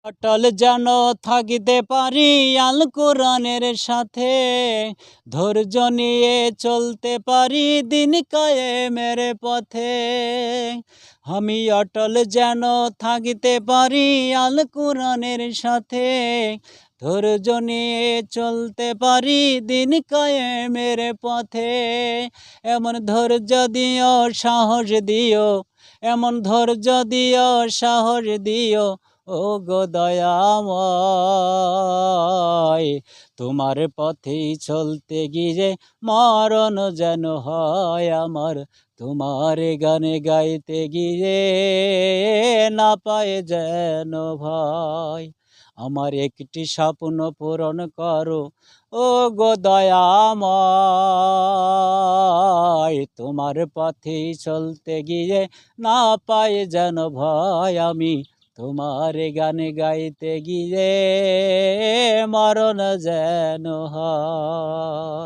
অটল যেন থাকিতে পারি আল কোরআনের সাথে, ধৈর্য নিয়ে চলতে পারি দিন কায়েমের পথে। আমি অটল যেন থাকিতে পারি আল কোরআনের সাথে, ধৈর্য নিয়ে চলতে পারি দিন কায়েমের পথে। এমন ধৈর্য দিও, সাহস দিও, এমন ধৈর্য দিও, সাহস দিও, ও গো দয়াময়। তোমার পথেই চলতে গিয়ে মরণ যেন হয় আমার, তোমার গানে গাইতে গিয়ে না পায় যেন ভয়। আমার একটি স্বপ্ন পূরণ করো, ও গো দয়াময়। তোমার পথেই চলতে গিয়ে না পাই যেন ভয়, আমি তোমার গান গাইতে গিয়ে মরণ যেন হয়।